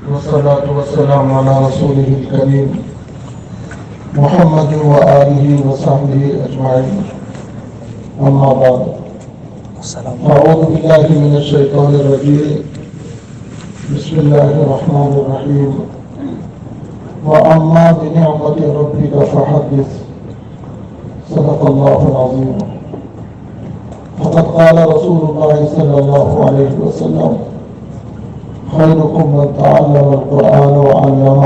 والصلاة والسلام على رسوله الكريم محمد وآله وصحبه أجمعين. أما بعد، أعوذ بالله من الشيطان الرجيم. بسم الله الرحمن الرحيم. وأما بنعمة ربك فحدث. صدق الله العظيم. فقد قال رسول الله صلى الله عليه وسلم: خيركم من تعلم القرآن وعلمه،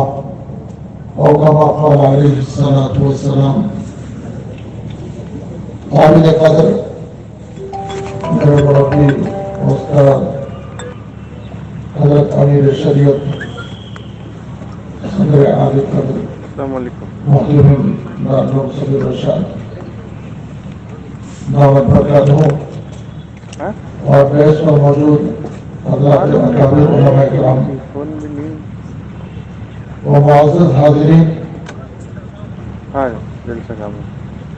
أو كما قال عليه الصلاة والسلام. قابل قدر میرے مربی استاد حضرت امیر شریعت صدر عالی قدر السلام علیکم محترم ڈاکٹر صدر رشاد دعوت برکات ہوں، اور بیس پر موجود حضرات اکابر علماء کرام و معزز حاضرین،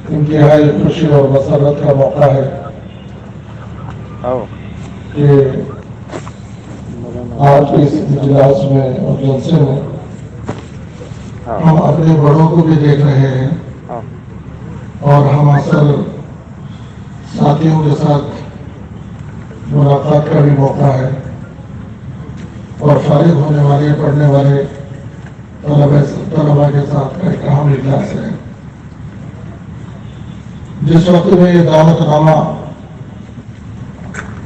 انتہائی خوشی اور مسرت کا موقع ہے کہ آج کے اس اجلاس میں اور جلسے میں ہم اپنے بڑوں کو بھی دیکھ رہے ہیں اور ہم اصل ساتھیوں کے ساتھ ملاقات کا بھی موقع ہے، اور فارغ ہونے والے پڑھنے والے طلباء کے ساتھ کا ایک اہم اجلاس ہے۔ جس وقت میں یہ دعوت نامہ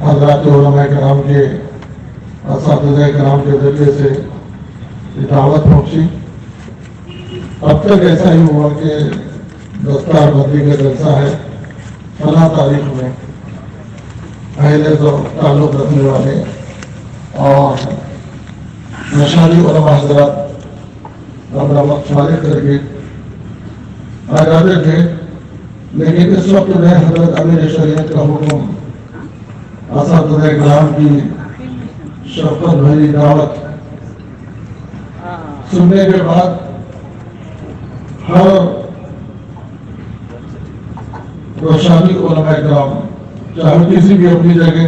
حضرات علماء کرام کے اساتذہ کرام کے ذریعے سے یہ دعوت پہنچی، اب تک ایسا ہی ہوا کہ دستار بندی کا جلسہ ہے، فلاں تاریخ میں اہل ذوق تعلق رکھنے والے اور مشاہیر علماء حضرات اپنا وقت فارغ کر کے آ جاتے تھے، لیکن اس وقت میں حضرت امیر شریعت کا حکم، اساتذہ کرام کی شفقت بھری دعوت سننے کے بعد ہر روشانی علماء کرام چاہے کسی بھی اپنی جگہ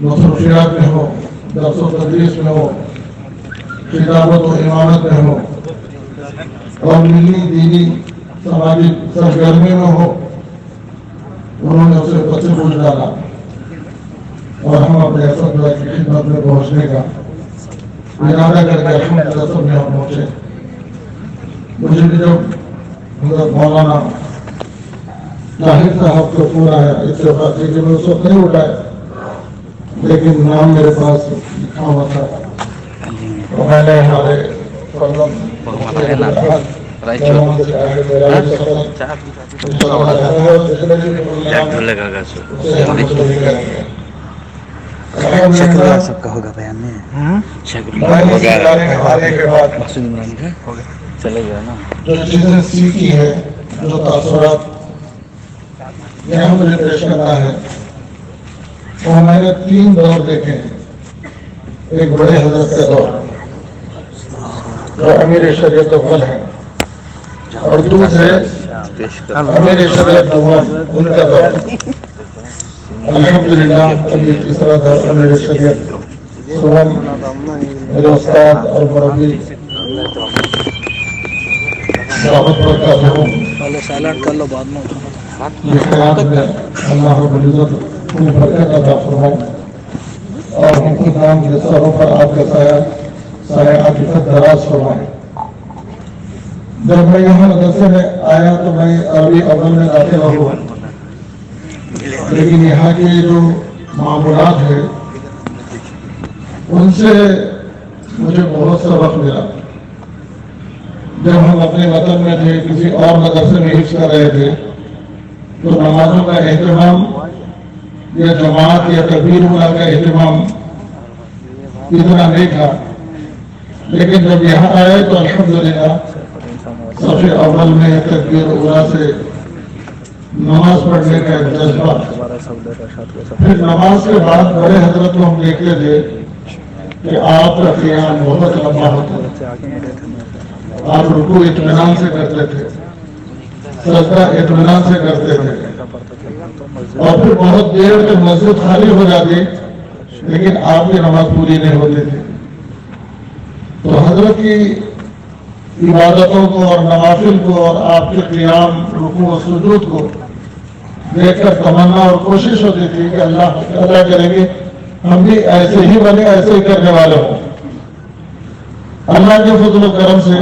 مصروفیات میں ہو، درس و تدریس میں ہو، خطابت و امامت میں ہو، اور ملی دینی سماجی سرگرمی میں ہو، انہوں نے اسے بچے پوچھ ڈالا اور ہم اپنے اساتذہ کی خدمت میں پہنچنے کا ارادہ کر کے الحمدللہ سب میں ہم پہنچے۔ مجھے بھی جب حضرت مولانا طاہر صاحب کو پورا ہے اتفاق ہے کہ میں اس وقت نہیں اٹھایا، لیکن نام میرے پاس لکھا ہوا تھا، تو میں نے ہمارے سب کا ہوگا بیان میں چلے گیا نا، جو چیزیں سیکھی ہے، جو تاثرات یہاں مجھے پیش کرنا ہے، وہ میں نے 3 دور دیکھے ہیں۔ ایک بڑے حضرت کا دور جو امیر شریعت اول ہے، اور دوسرے امیر شریعت اول ان کا دور۔ الحمدللہ ابھی تیسرا دور امیر شریعت سوم میرے استاد اور مربی دعوت برکات ہوں، یہ خیال میں اللہ رب العزت ان برکت عطا فرمائے اور ان کے نام کے سروں پر آپ کا سایہ عاطفت دراز فرمائے۔ جب میں یہاں مدرسے میں آیا تو میں عربی اول میں داخل ہوا، لیکن یہاں کے جو معمولات ہیں ان سے مجھے بہت سبق ملا۔ جب ہم اپنے وطن میں تھے، کسی اور مدرسے میں حفظ کر رہے تھے، تو نمازوں کا اہتمام یا جماعت یا تکبیر اولیٰ کا اہتمام اتنا نہیں تھا، لیکن جب یہاں آئے تو الحمدللہ صف اول میں تکبیر اولیٰ سے نماز پڑھنے کا ایک جذبہ۔ پھر نماز کے بعد بڑے حضرت کو ہم دیکھتے تھے کہ آپ کا قیام بہت لمبا ہوتا ہے، آپ رکوع اطمینان سے کرتے تھے، سجدہ اطمینان سے کرتے تھے، اور پھر بہت دیر تک مسجد خالی ہو جاتی لیکن آپ کی نماز پوری نہیں ہوتی تھی۔ تو حضرت کی عبادتوں کو اور نوافل کو اور آپ کے قیام رکوع و سجود کو دیکھ کر تمنا اور کوشش ہوتی تھی کہ اللہ کرے گی ہم بھی ایسے ہی بنے، ایسے ہی کرنے والے ہوں۔ اللہ کے فضل و کرم سے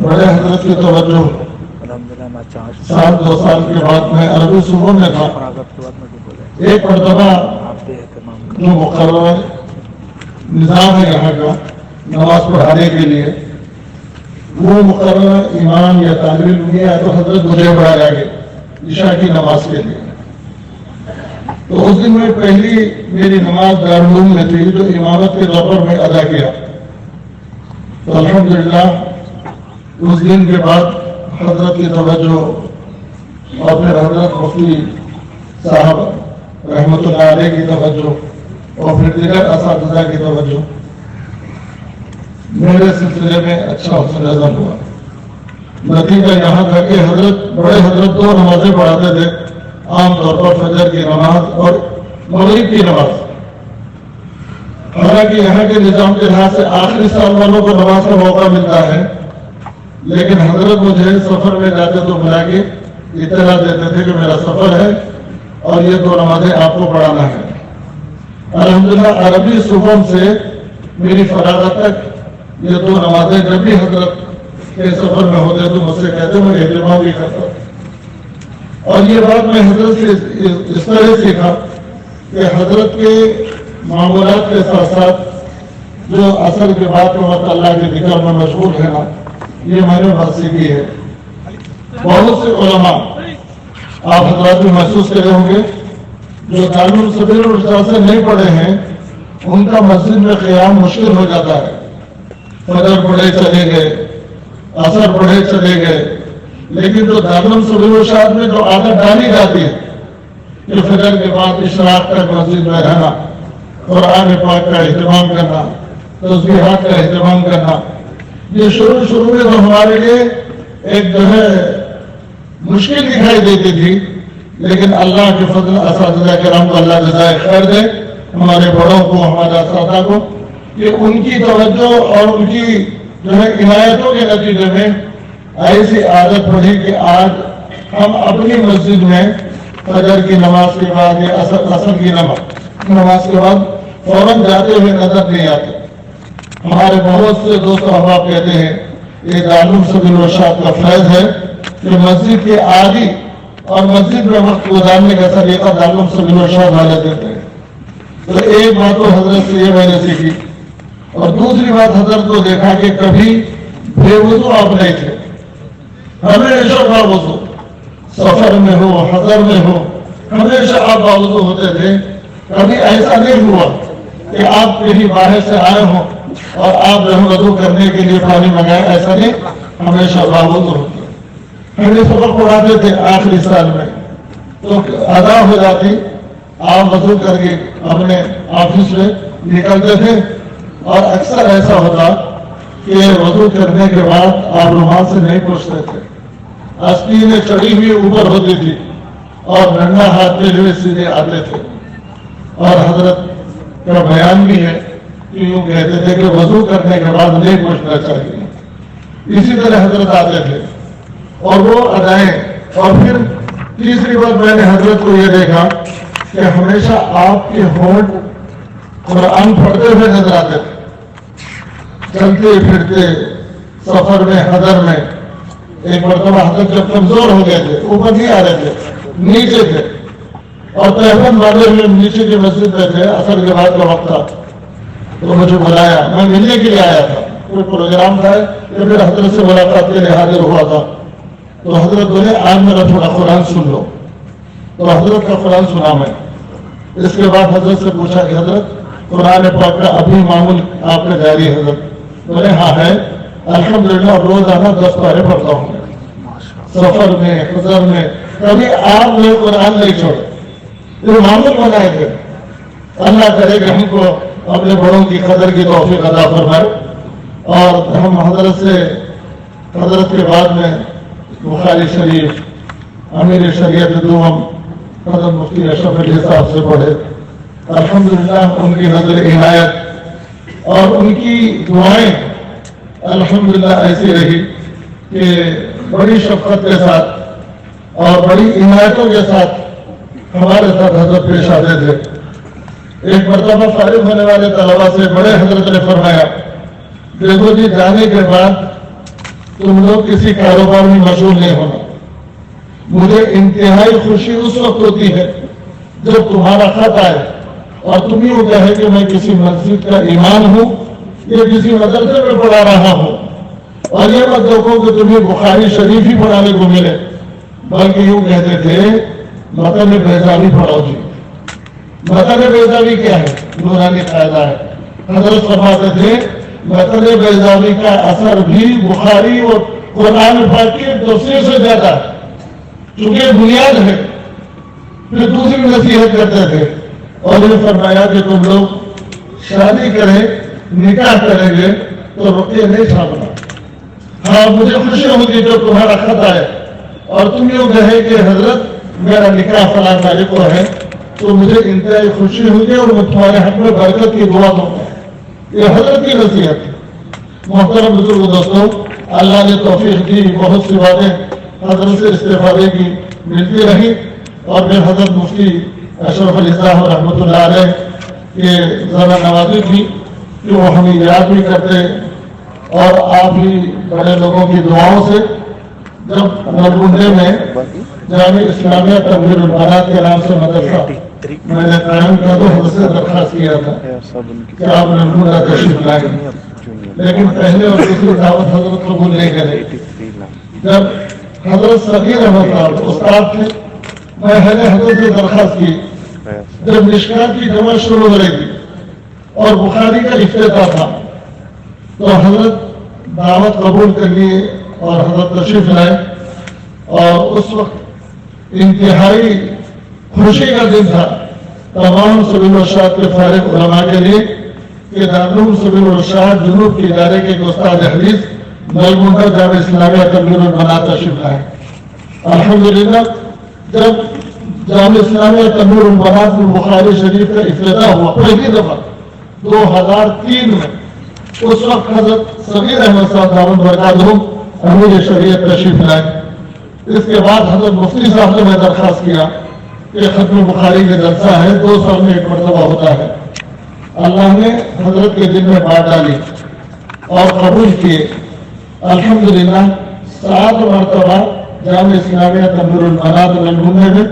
بڑے حضرت کی توجہ 7-2 سال کے بعد میں عربی صوبوں میں تھا۔ ایک مرتبہ جو مقرر نظام ہے یہاں کا نماز پڑھانے کے لیے، وہ مقرر امام یا طالب علم یا تو حضرت مجھے بڑھایا گیا عشاء کی نماز کے لیے۔ تو اس دن میں پہلی میری نماز دارالعلوم میں تھی جو امامت کے طور پر میں ادا کیا۔ تو الحمدللہ اس دن کے بعد حضرت کی توجہ اور پھر حضرت مفتی صاحب رحمۃ اللہ علیہ کی توجہ اور پھر دیگر اساتذہ کی توجہ میرے سلسلے میں اچھا حسن عزم ہوا۔ نتیجہ یہاں تھا کہ بڑے حضرت 2 نمازیں پڑھاتے تھے، عام طور پر فجر کی نماز اور مغرب کی نماز۔ حالانکہ یہاں کے نظام کے لحاظ سے آخری سال والوں کو نماز کا موقع ملتا ہے، لیکن حضرت مجھے سفر میں جاتے تو بلا کے اطلاع دیتے تھے کہ میرا سفر ہے اور یہ 2 نمازیں آپ کو پڑھانا ہے۔ الحمدللہ عربی صوبوں سے میری فراغت تک یہ 2 نمازیں جب بھی حضرت کے سفر میں ہوتے تو مجھ سے کہتے میں اہتمام بھی کرتا۔ اور یہ بات میں حضرت سے اس طرح سیکھا کہ حضرت کے معمولات کے ساتھ ساتھ جو اثر کے بعد کے وقت اللہ کے ذکر میں مشغول ہے نا، یہ میں نے بات سیکھی ہے۔ بہت سے علماء آپ حضرات بھی محسوس کرے ہوں گے جو تعلیم سبیل الرشاد سے نہیں پڑھے ہیں، ان کا مسجد میں قیام مشکل ہو جاتا ہے۔ فجر پڑھے چلے گئے، اثر پڑھے چلے گئے، لیکن جو تعلیم سبیل الرشاد میں جو عادت ڈالی جاتی ہے کہ فجر کے بعد اشراق تک مسجد میں رہنا، قرآن پاک کا اہتمام کرنا، تسبیحات کا اہتمام کرنا، یہ شروع میں تو ہمارے لیے ایک جو ہے مشکل دکھائی دیتی تھی، لیکن اللہ کے فضل اساتذہ کرام کو اللہ جزائے خیر دے، ہمارے بڑوں کو، ہمارے اساتذہ کو، کہ ان کی توجہ اور ان کی جو ہے عنایتوں کے نتیجے میں ایسی عادت پڑی کہ آج ہم اپنی مسجد میں فجر کی نماز کے بعد یا عصر کی نماز کے بعد فوراً جاتے ہوئے نظر نہیں آتے۔ ہمارے بہت سے دوست احباب کہتے ہیں یہ دارالعلوم سبیل الرشاد کا فیض ہے کہ مسجد کے عادی اور مسجد میں وقت گزارنے کا طریقہ دارالعلوم سبیل الرشاد والے دیتے ہیں۔ تو ایک بات تو حضرت سے یہ میں نے سیکھی، اور دوسری بات حضرت کو دیکھا کہ کبھی بے وضو آپ نہیں تھے، ہمیشہ باوضو، سفر میں ہو حضر میں ہو ہمیشہ آپ باوضو ہوتے تھے۔ کبھی ایسا نہیں ہوا کہ آپ کہیں باہر سے آئے ہوں اور آپ وضو کرنے کے لیے پانی منگائے، ایسا نہیں، ہمیشہ باوضو ہوتے۔ ہمیں سبق پڑھاتے تھے آخری سال میں تو ادا ہو جاتی، آپ وضو کر کے اپنے آفس میں نکلتے تھے، اور اکثر ایسا ہوتا کہ وضو کرنے کے بعد آپ رومال سے نہیں پوچھتے تھے، آستینیں چڑھی ہوئی اوپر ہوتی تھی اور ننگا ہاتھ میں ہوئے سیدھے آتے تھے۔ اور حضرت کا بیان بھی ہے کہ یوں کہتے تھے کہ وضو کرنے کے بعد نہیں پوچھنا چاہیے۔ اسی طرح حضرت آتے تھے اور وہ ادائیں۔ اور پھر تیسری بات میں نے حضرت کو یہ دیکھا کہ ہمیشہ آپ کے ہونٹ قرآن پڑھتے ہوئے نظر آتے تھے، چلتے پھرتے سفر میں حضر میں۔ ایک مرتبہ حضرت جب کمزور ہو گئے تھے، اوپر نہیں آ رہے تھے، نیچے تھے، اور تہمت والے ہوئے نیچے کی مسجد میں تھے، عصر کے بعد کا وقت تھا، تو مجھے بلایا، میں ملنے کے لیے آیا تھا، کوئی پروگرام تھا یا پھر حضرت سے ملاقات کے لیے حاضر ہوا تھا۔ تو حضرت بولے آج میرا تھوڑا قرآن سن لو، تو حضرت کا قرآن سنا میں۔ اس کے بعد حضرت سے پوچھا کہ حضرت قرآن پاک کا ابھی معمول آپ کا جاری ہے؟ حضرت بولے ہاں ہے، الحمدللہ روزانہ 10 پارے پڑھتا ہوں، سفر میں حضر میں، کبھی آپ نے قرآن نہیں چھوڑا، یہ معمول بنائے تھے۔ اللہ کرے کہ ہم کو اپنے بڑوں کی قدر کی توفیق عطا فرمائے، اور ہم حضرت کے بعد میں بخاری شریف، امیر شریعت دوم حضرت مفتی اشرف علی صاحب سے پڑھے۔ الحمدللہ ان کی نظر عنایت اور ان کی دعائیں الحمدللہ ایسی رہی کہ بڑی شفقت کے ساتھ اور بڑی عنایتوں کے ساتھ ہمارے ساتھ حضرت پیش آتے تھے. ایک مرتبہ فارغ ہونے والے طلبا سے بڑے حضرت نے فرمایا دیکھو جی جانے کے بعد تم لوگ کسی کاروبار میں مشغول نہیں ہونا. مجھے انتہائی خوشی اس وقت ہوتی ہے جب تمہارا خط آئے اور تم یوں کہے کہ میں کسی مسجد کا امام ہوں یا کسی مدرسے میں پڑھا رہا ہوں, اور یہ مت دیکھو کہ تمہیں بخاری شریف ہی پڑھانے کو ملے, بلکہ یوں کہتے تھے متن بیضاوی پڑھو جی. متن بیضاوی کیا ہے؟ نورانی قاعدہ ہے. حضرت فرماتے تھے متن بیضاوی کا اثر بھی بخاری اور قرآن پاک کی تفسیر سے زیادہ ہے, چونکہ بنیاد ہے. پھر دوسری نصیحت کرتے تھے اور یہ فرمایا کہ تم لوگ شادی کریں, نکاح کریں گے تو رقیہ نہیں چھاپنا. ہاں مجھے خوشی ہوگی جب تمہارا خط آئے اور تم یوں کہے کہ حضرت میرا نکاح فلاں تاریخ کو ہے, تو مجھے انتہائی خوشی ہوگی اور میں تمہارے حق میں برکت کی دعا دوں گا. یہ حضرت کی نصیحت. محترم بزرگ دوستوں, اللہ نے توفیق دی, بہت سی باتیں حضرت سے استفادے کی ملتی رہی, اور پھر حضرت مفتی اشرف علی صاحب رحمۃ اللہ علیہ کے ذرا نوازی تھی کہ وہ ہمیں یاد بھی کرتے, اور آپ ہی بڑے لوگوں کی دعاؤں سے جب نلگنڈے میں جامع اسلامیہ تنویر البنات کے نام سے مدرسہ میں نے قائم کیا تو حضرت سے درخواست کیا تھا کہ آپ نلگنڈا تشریف لائیں, لیکن پہلے اور دوسری دعوت حضرت قبول نہیں کرے. جب حضرت صغیر احمد صاحب استاد تھے, میں حضرت سے درخواست کی جب مشکات کی جمع شروع ہو رہی تھی اور بخاری کا افتتاح تھا تو حضرت دعوت قبول کر لیے اور حضرت تشریف لائے, اور اس وقت انتہائی خوشی کا دن تھا تمام سبیل الرشاد کے فارغ علماء کے لیے کہ دارالعلوم سبیل الرشاد جنوب کے ادارے کے استاد حدیث نلگنڈا جامع اسلامیہ تنویر البنات تشریف لائے. الحمدللہ جب جامع اسلامیہ تنویر البنات میں بخاری شریف کا افتتاح ہوا پہلی دفعہ 2003 میں, اس وقت حضرت صغیر احمد صاحب دامن برکاتہم امیر شریعت تشریف لائے. اس کے بعد حضرت مفتی صاحب سے میں درخواست کیا کہ ختم بخاری کا جلسہ ہے 2 سال میں ایک مرتبہ ہوتا ہے. اللہ نے حضرت کے دل میں بات ڈالی اور قبول کیے. الحمدللہ 7 مرتبہ جامع اسلامیہ تنویر البنات نلگنڈے میں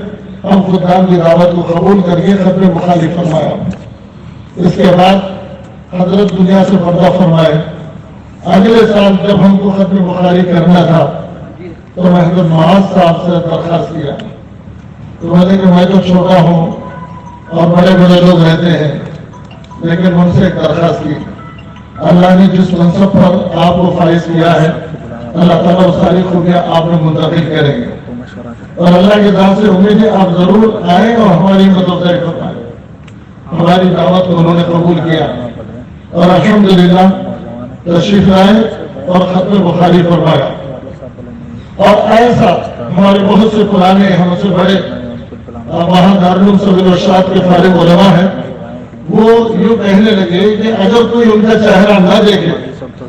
ہم خدام کی دعوت کو قبول کر کے ختم بخاری فرمایا. اس کے بعد حضرت دنیا سے پردہ فرمائے. اگلے سال جب ہم کو ختم بخاری کرنا تھا تو میں حضرت معاذ صاحب سے درخواست کیا تو میں نے کہ میں تو چھوٹا ہوں اور بڑے بڑے لوگ رہتے ہیں, لیکن ان سے ایک درخواست کی. اللہ نے جس منصب پر آپ کو فائز کیا ہے اللہ تعالیٰ وہ ساری خوبیاں آپ میں منتقل کریں گے, اور اللہ کی دعوت سے امید ہے آپ ضرور آئیں اور ہماری مدد فرمائیں. ہماری دعوت کو انہوں نے قبول کیا اور الحمدللہ تشریف لائے اور ختم بخاری فرمایا. اور ایسا ہمارے بہت سے پرانے ہم سے بڑے وہاں دارالعلوم سبیل الرشاد کے فارغ علماء ہیں, وہ یوں کہنے لگے کہ اگر کوئی ان کا چہرہ نہ دیکھے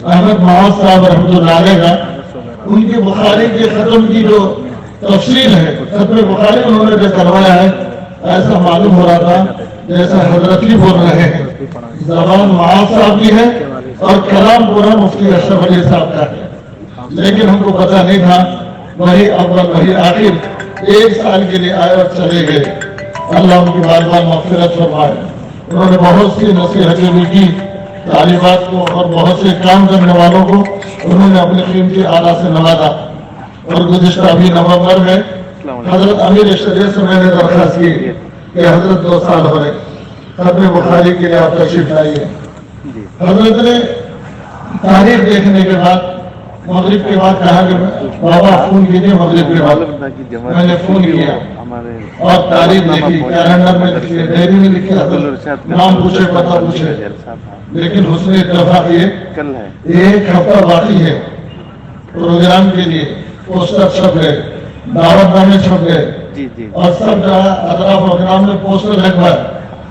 احمد معاذ صاحب رحمۃ اللہ علیہ کا, ان کی بخاری کے ختم کی جو تفصیل ہے ختم بخاری انہوں نے جو کروایا ہے ایسا معلوم ہو رہا تھا جیسا حضرت ہی بول رہے ہیں. زبان معاذ صاحب کی ہے اور کلام پورا مفتی اشرف علی صاحب کا ہے, لیکن ہم کو پتہ نہیں تھا. وہی اول وہی آخر 1 سال کے لیے آئے اور چلے گئے. اللہ ان کی بار بار مغفرت فرمائے. انہوں نے بہت سی نصیحتیں بھی کی طالبات کو اور بہت سے کام کرنے والوں کو انہوں نے اپنے قیمتی آلہ سے نوازا. اور گزشتہ بھی نومبر میں حضرت امیر شریعت سے میں نے درخواست کی کہ حضرت 2 سال ہو رہے ختم بخاری کے لیے آپ تشریف لائیے. حضرت نے تاریخ دیکھنے کے بعد مغرب کے بعد کہا کہ بابا فون کیجیے مغرب کے بعد. میں نے فون کیا اور تاریخ دیکھی, کیلنڈر میں لکھی, ڈائری میں لکھی, نام پوچھے پتہ پوچھے, لیکن حسن اتفاق یہ 1 ہفتہ باقی ہے پروگرام کے لیے. پوسٹر چھپ گئے, دعوت نامے چھپ گئے, اور سب جگہ اطراف اقرام میں پوسٹر لگوائے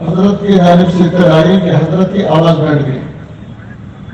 حضرت کی جانب سے اطلاع آئی کہ حضرت کی آواز بیٹھ گئی,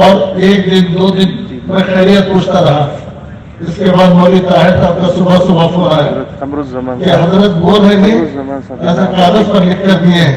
اور ایک دن دو دن میں خیریت پوچھتا رہا. اس کے بعد مولوی طاہر صاحب کا صبح صبح فون آیا قمر الزمان کہ حضرت بول رہے نہیں, ایسا کاغذ پر لکھ کر دیے ہیں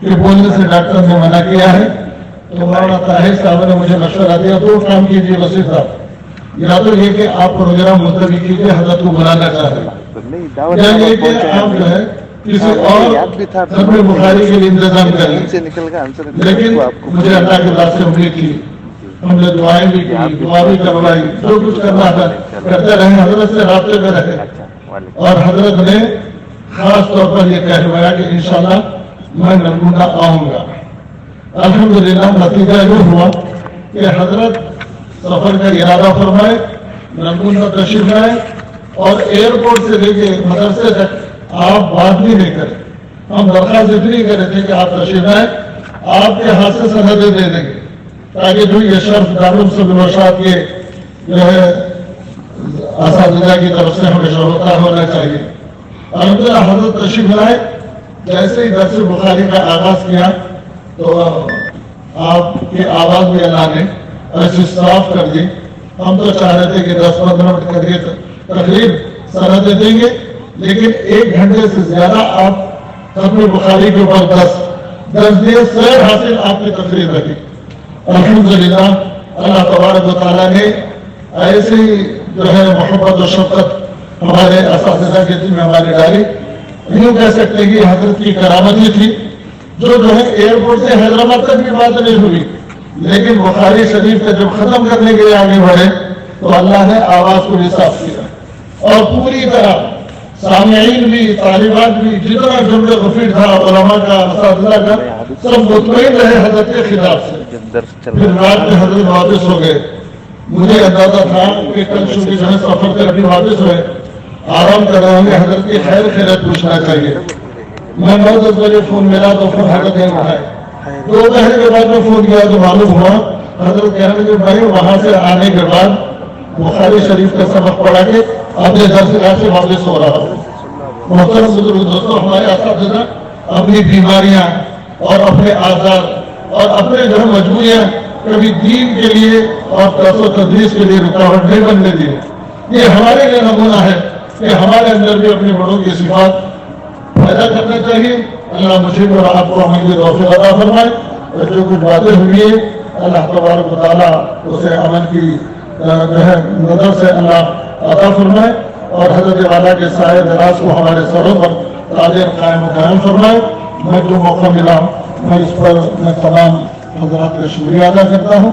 کہ بولنے سے ڈاکٹر نے منع کیا ہے. تو مولانا طاہر صاحب نے مجھے مشورہ دیا, دو کام کیجیے وسیع صاحب, یا تو یہ کہ آپ پروگرام ملتوی کیجیے, حضرت کو بلانا چاہتے ہیں, نہیں دعوت یا یہ کہ آپ جو ہے کسی اور ختم بخاری کے لیے انتظام کر لیں. سے نکل گیا آنسر لیکن مجھے اللہ کے ذات سے امید تھی, ہم نے دعائیں بھی کی, دعا بھی کروائی, جو کچھ کرنا تھا کرتے رہے, حضرت سے رابطے میں رہے. اور حضرت نے خاص طور پر یہ کہلوایا کہ انشاءاللہ میں نرگونڈا آؤں گا. الحمدللہ نتیجہ یہ ہوا کہ حضرت سفر کا ارادہ فرمائے, نرگونڈا تشریف لائے, اور ایئرپورٹ سے لے کے مدرسے تک آپ بات بھی نہیں کریں. ہم درخواست اتنی کر رہے تھے کہ آپ تشریف لائیں, آپ کے ہاتھ سے سندیں دے دیں گے تاکہ جو یہ شرف دارالعلوم ارشاد کے جو ہے اساتذہ کی طرف سے ہمیشہ ہونا چاہیے. الحمدللہ حضرت تشریف لائے, جیسے ہی درس بخاری کا آغاز کیا تو آپ کی آواز بھی اللہ نے ایسی صاف کر دی. ہم تو چاہ رہے تھے کہ 10-15 منٹ کر کے تقریب سندیں دیں گے, لیکن 1 گھنٹے سے زیادہ آپ ختم بخاری کے اوپر 10 دن سیر حاصل آپ کی تقریر رکھی. الحمدللہ اللہ تبارک و تعالیٰ نے ایسی جو ہے محبت و شفقت ہمارے اساتذہ کے دل میں ہماری ڈالی. یوں کہہ سکتے ہیں کہ حضرت کی کرامت ہی تھی جو ہے ایئرپورٹ سے حیدرآباد تک بھی بات نہیں ہوئی, لیکن بخاری شریف کا جب ختم کرنے کے لیے آگے بڑھے تو اللہ نے آواز کو بھی صاف کیا, اور پوری طرح سامعین بھی, طالبات بھی, جتنا جملے غفیر تھا علماء کا, اساتذہ کا, سب مطمئن رہے حضرت کے خلاف سے. پھر رات میں حضرت واپس ہو گئے. مجھے اندازہ تھا کہ کل صبح جو ہے سفر کر ابھی واپس ہوئے, آرام کر رہے ہوں گے, حضرت کی خیر خیرت پوچھنا چاہیے. میں 9-10 بجے فون ملا تو پھر حضرت نے اٹھائے. 2 مہینے کے بعد میں فون کیا تو معلوم ہوا حضرت کہنے لگے بھائی وہاں سے آنے کے بعد بخاری شریف کا سبق پڑھا کے اپنے درسگاہ سے واپس ہو رہا ہوں. محترم بزرگ دوستوں, ہمارے اساتذہ اپنی بیماریاں اور اپنے آزار اور اپنے جو ہے مجبوریاں کبھی دین کے لیے اور درس و تدریس کے لیے رکاوٹ نہیں بننے دیے. یہ ہمارے لیے نمونہ ہے کہ ہمارے اندر بھی اپنے بڑوں کی صفات پیدا کرنا چاہیے. اللہ مجھے اور آپ کو عمل کی توفیق عطا فرمائے, اور جو کچھ باتیں ہوئی ہیں اللہ تبارک و تعالیٰ اسے عمل کی جو ہے نظر سے اللہ عطا فرمائے, اور حضرت والا کے سائے دراز کو ہمارے سروں پر تاجر قائم و قائم فرمائے. میں جو موقع ملا میں اس پر میں تمام حضرات کا شکریہ ادا کرتا ہوں.